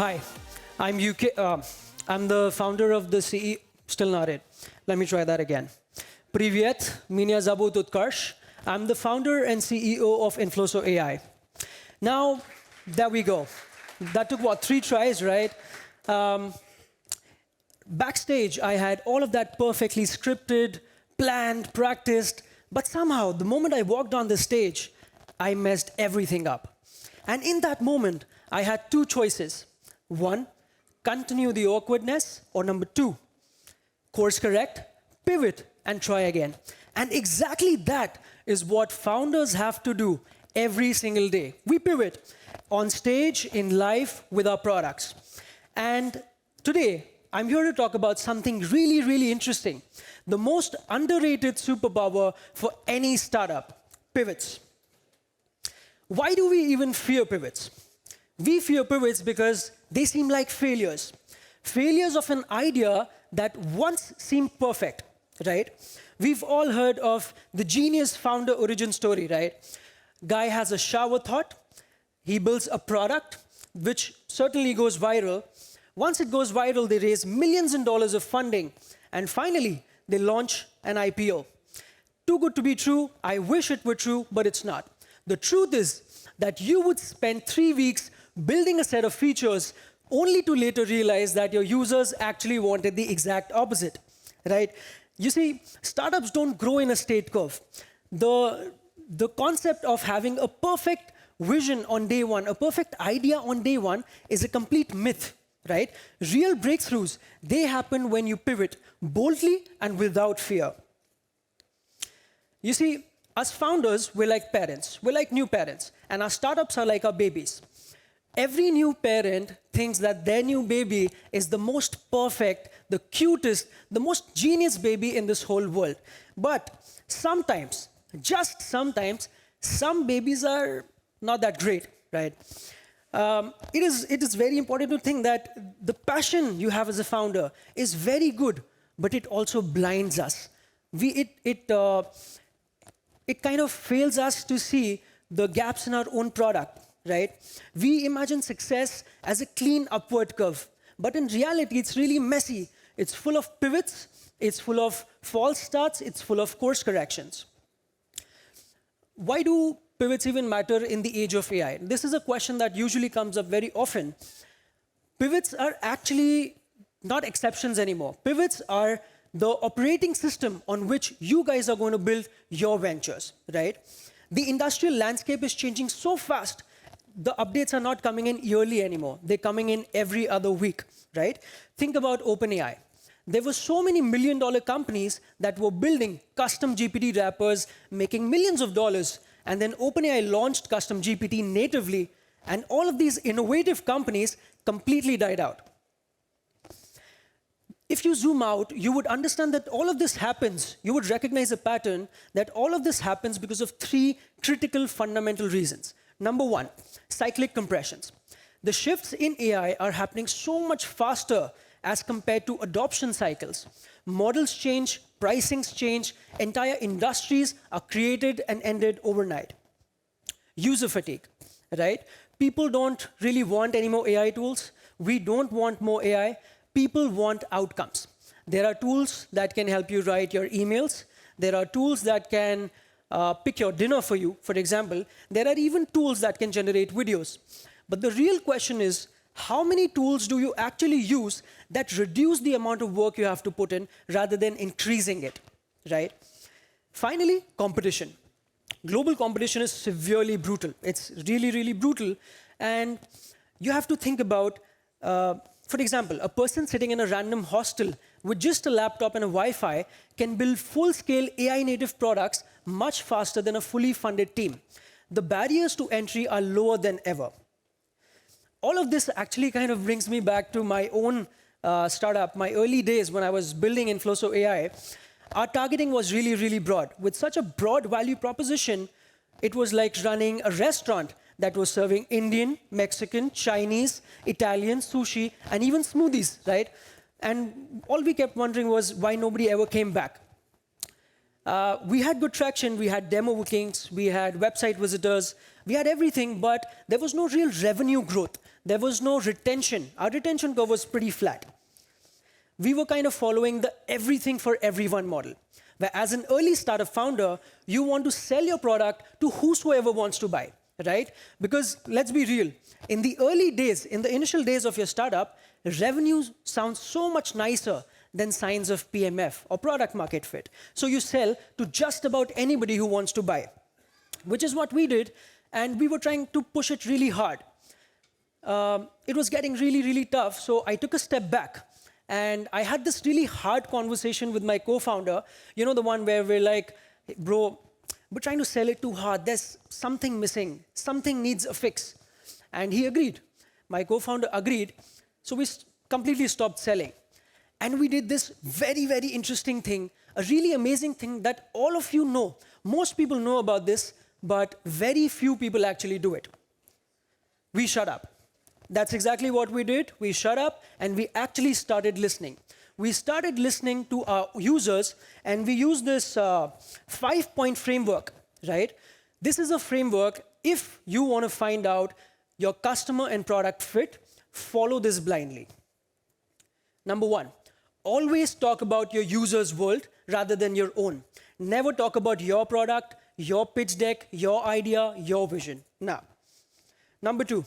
Hi, I'm I'm the founder of the CE. Still not it. Let me try that again. Privyet, меня зовут Utkarsh. I'm the founder and CEO of Infloso AI. Now, there we go. That took what, 3 tries, right? Backstage, I had all of that perfectly scripted, planned, practiced, but somehow, the moment I walked on the stage, I messed everything up. And in that moment, I had 2 choices. 1, continue the awkwardness, or number 2, course correct, pivot, and try again. And exactly that is what founders have to do every single day. We pivot on stage, in life, with our products. And today, I'm here to talk about something really, really interesting. The most underrated superpower for any startup, pivots. Why do we even fear pivots? We fear pivots because they seem like failures. Failures of an idea that once seemed perfect, right? We've all heard of the genius founder origin story, right? Guy has a shower thought, he builds a product, which certainly goes viral. Once it goes viral, they raise millions in dollars of funding, and finally, they launch an IPO. Too good to be true, I wish it were true, but it's not. The truth is that you would spend 3 weeks building a set of features only to later realize that your users actually wanted the exact opposite, right? You see, startups don't grow in a straight curve. The concept of having a perfect vision on day one, a perfect idea on day one, is a complete myth, right? Real breakthroughs, they happen when you pivot boldly and without fear. You see, as founders, we're like parents. We're like new parents, and our startups are like our babies. Every new parent thinks that their new baby is the most perfect, the cutest, the most genius baby in this whole world. But sometimes, just sometimes, some babies are not that great, right? It is very important to think that the passion you have as a founder is very good, but it also blinds us. It kind of fails us to see the gaps in our own product, right? We imagine success as a clean upward curve, but in reality, it's really messy. It's full of pivots, it's full of false starts, it's full of course corrections. Why do pivots even matter in the age of AI? This is a question that usually comes up very often. Pivots are actually not exceptions anymore. Pivots are the operating system on which you guys are going to build your ventures, right? The industrial landscape is changing so fast. The updates are not coming in yearly anymore. They're coming in every other week, right? Think about OpenAI. There were so many million-dollar companies that were building custom GPT wrappers, making millions of dollars, and then OpenAI launched custom GPT natively, and all of these innovative companies completely died out. If you zoom out, you would understand that all of this happens, you would recognize a pattern that all of this happens because of 3 critical fundamental reasons. Number 1, cyclic compressions. The shifts in AI are happening so much faster as compared to adoption cycles. Models change, pricings change, entire industries are created and ended overnight. User fatigue, right? People don't really want any more AI tools. We don't want more AI. People want outcomes. There are tools that can help you write your emails. There are tools that can pick your dinner for you, for example. There are even tools that can generate videos. But the real question is, how many tools do you actually use that reduce the amount of work you have to put in rather than increasing it, right? Finally, competition. Global competition is severely brutal. It's really, really brutal. And you have to think about, for example, a person sitting in a random hostel with just a laptop and a Wi-Fi can build full-scale AI-native products much faster than a fully funded team. The barriers to entry are lower than ever. All of this actually kind of brings me back to my own startup, my early days when I was building Infloso AI. Our targeting was really, really broad. With such a broad value proposition, it was like running a restaurant that was serving Indian, Mexican, Chinese, Italian, sushi, and even smoothies, right? And all we kept wondering was why nobody ever came back. We had good traction, we had demo bookings, we had website visitors, we had everything, but there was no real revenue growth. There was no retention. Our retention curve was pretty flat. We were kind of following the everything for everyone model, where as an early startup founder, you want to sell your product to whosoever wants to buy, right? Because let's be real, in the early days, in the initial days of your startup, revenue sounds so much nicer than signs of PMF or product market fit. So you sell to just about anybody who wants to buy, which is what we did, and we were trying to push it really hard. It was getting really, really tough, so I took a step back. And I had this really hard conversation with my co-founder, you know, the one where we're like, hey, bro, we're trying to sell it too hard. There's something missing. Something needs a fix. And he agreed. My co-founder agreed. So we completely stopped selling. And we did this very, very interesting thing, a really amazing thing that all of you know. Most people know about this, but very few people actually do it. We shut up. That's exactly what we did. We shut up and we actually started listening. We started listening to our users and we used this 5-point framework, right? This is a framework. If you want to find out your customer and product fit, follow this blindly. Number 1, always talk about your user's world rather than your own. Never talk about your product, your pitch deck, your idea, your vision. Now, number 2,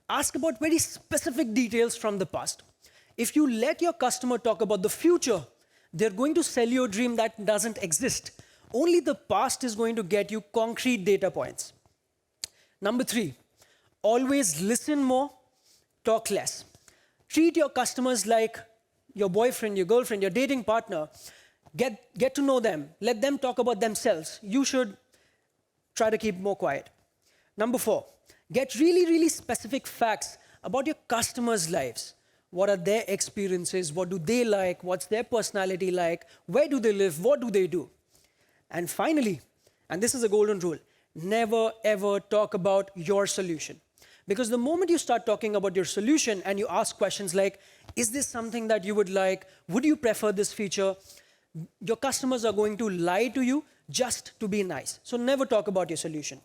ask about very specific details from the past. If you let your customer talk about the future, they're going to sell you a dream that doesn't exist. Only the past is going to get you concrete data points. Number 3, always listen more, talk less. Treat your customers like your boyfriend, your girlfriend, your dating partner. Get to know them. Let them talk about themselves. You should try to keep more quiet. Number 4, get really, really specific facts about your customers' lives. What are their experiences? What do they like? What's their personality like? Where do they live? What do they do? And finally, and this is a golden rule, never ever talk about your solution. Because the moment you start talking about your solution and you ask questions like, is this something that you would like? Would you prefer this feature? Your customers are going to lie to you just to be nice. So never talk about your solution.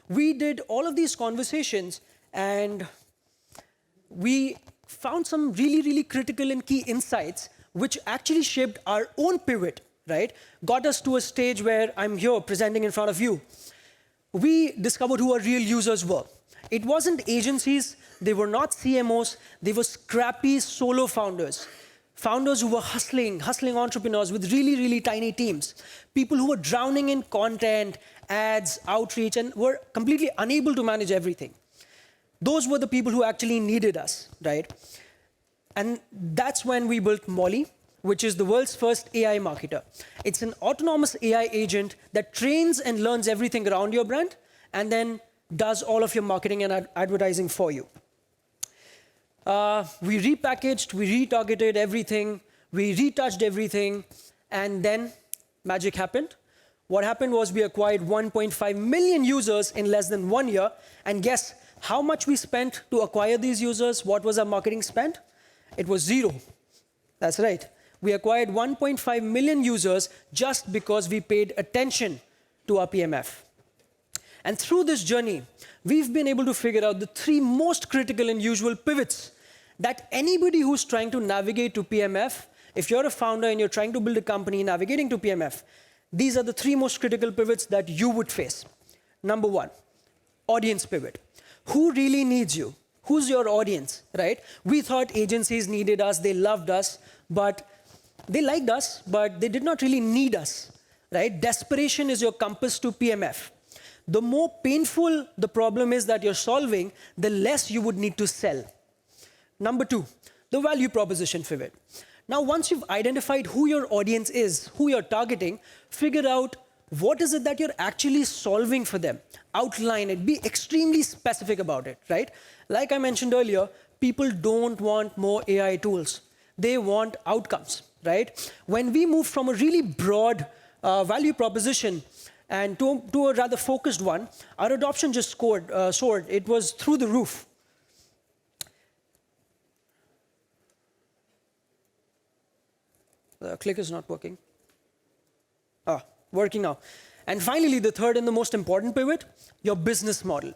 We did all of these conversations and we found some really, really critical and key insights which actually shaped our own pivot, right? Got us to a stage where I'm here presenting in front of you. We discovered who our real users were. It wasn't agencies, they were not CMOs, they were scrappy solo founders. Founders who were hustling entrepreneurs with really, really tiny teams. People who were drowning in content, ads, outreach, and were completely unable to manage everything. Those were the people who actually needed us, right? And that's when we built Molly, which is the world's first AI marketer. It's an autonomous AI agent that trains and learns everything around your brand and then does all of your marketing and advertising for you. We repackaged, we retargeted everything, we retouched everything, and then magic happened. What happened was we acquired 1.5 million users in less than 1 year, and guess how much we spent to acquire these users? What was our marketing spend? It was 0. That's right. We acquired 1.5 million users just because we paid attention to our PMF. And through this journey, we've been able to figure out the 3 most critical and usual pivots that anybody who's trying to navigate to PMF, if you're a founder and you're trying to build a company navigating to PMF, these are the 3 most critical pivots that you would face. Number 1, audience pivot. Who really needs you? Who's your audience, right? We thought agencies needed us, they loved us, but they liked us, but they did not really need us, right? Desperation is your compass to PMF. The more painful the problem is that you're solving, the less you would need to sell. Number 2, the value proposition pivot. Now, once you've identified who your audience is, who you're targeting, figure out what is it that you're actually solving for them. Outline it, be extremely specific about it, right? Like I mentioned earlier, people don't want more AI tools. They want outcomes, right? When we moved from a really broad value proposition and to a rather focused one, our adoption just soared. It was through the roof. The click is not working. working now. And finally, the third and the most important pivot, your business model.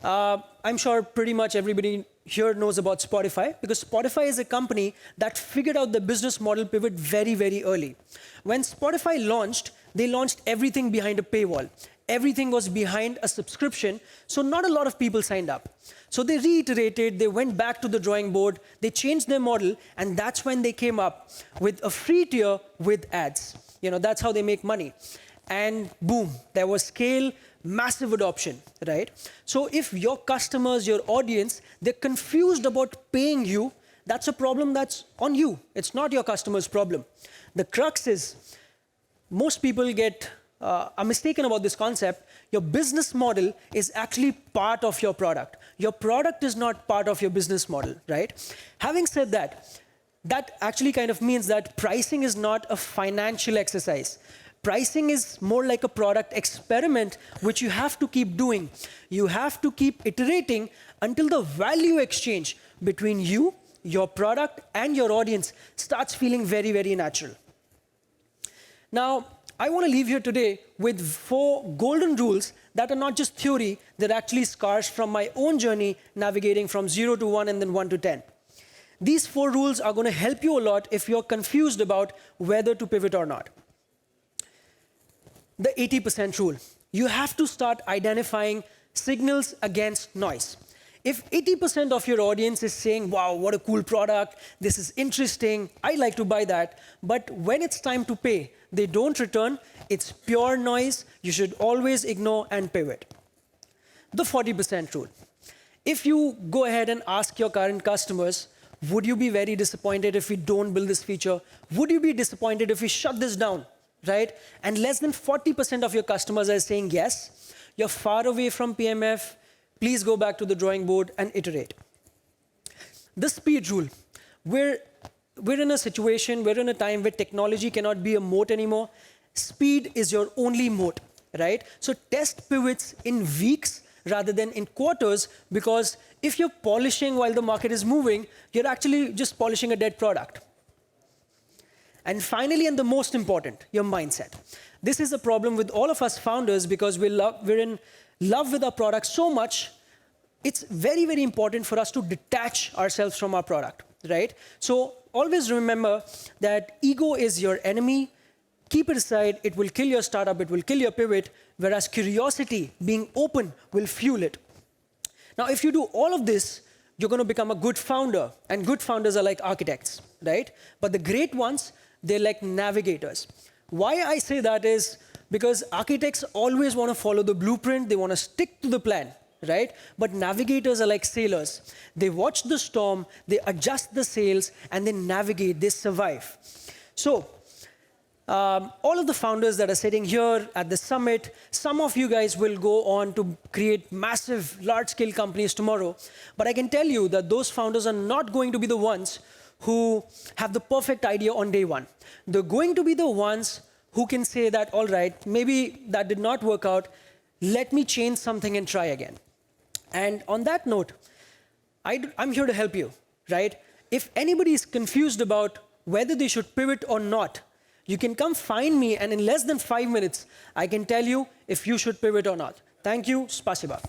I'm sure pretty much everybody here knows about Spotify, because Spotify is a company that figured out the business model pivot very, very early. When Spotify launched, they launched everything behind a paywall. Everything was behind a subscription, so not a lot of people signed up. So they reiterated, they went back to the drawing board, they changed their model, and that's when they came up with a free tier with ads. That's how they make money. And boom, there was scale, massive adoption, right? So if your customers, your audience, they're confused about paying you, that's a problem that's on you. It's not your customer's problem. The crux is, most people are mistaken about this concept. Your business model is actually part of your product. Your product is not part of your business model, right? Having said that, that actually kind of means that pricing is not a financial exercise. Pricing is more like a product experiment, which you have to keep doing. You have to keep iterating until the value exchange between you, your product, and your audience starts feeling very, very natural. Now, I want to leave here today with 4 golden rules that are not just theory, they're actually scars from my own journey navigating from 0 to 1 and then 1 to 10. These 4 rules are going to help you a lot if you're confused about whether to pivot or not. The 80% rule. You have to start identifying signals against noise. If 80% of your audience is saying, wow, what a cool product, this is interesting, I like to buy that, but when it's time to pay, they don't return, it's pure noise, you should always ignore and pivot. The 40% rule. If you go ahead and ask your current customers, would you be very disappointed if we don't build this feature? Would you be disappointed if we shut this down? Right? And less than 40% of your customers are saying yes, you're far away from PMF, please go back to the drawing board and iterate. The speed rule. We're in a situation, we're in a time where technology cannot be a moat anymore. Speed is your only moat, right? So test pivots in weeks rather than in quarters, because if you're polishing while the market is moving, you're actually just polishing a dead product. And finally, and the most important, your mindset. This is a problem with all of us founders because we're in love with our product so much, it's very, very important for us to detach ourselves from our product, right? So always remember that ego is your enemy. Keep it aside, it will kill your startup, it will kill your pivot, whereas curiosity, being open, will fuel it. Now, if you do all of this, you're going to become a good founder, and good founders are like architects, right? But the great ones, they're like navigators. Why I say that is because architects always want to follow the blueprint, they want to stick to the plan, right? But navigators are like sailors. They watch the storm, they adjust the sails, and they navigate, they survive. So, all of the founders that are sitting here at the summit, some of you guys will go on to create massive, large-scale companies tomorrow. But I can tell you that those founders are not going to be the ones who have the perfect idea on day one. They're going to be the ones who can say that, all right, maybe that did not work out, let me change something and try again. And on that note, I'm here to help you, right? If anybody is confused about whether they should pivot or not, you can come find me, and in less than 5 minutes, I can tell you if you should pivot or not. Thank you. Spasiba.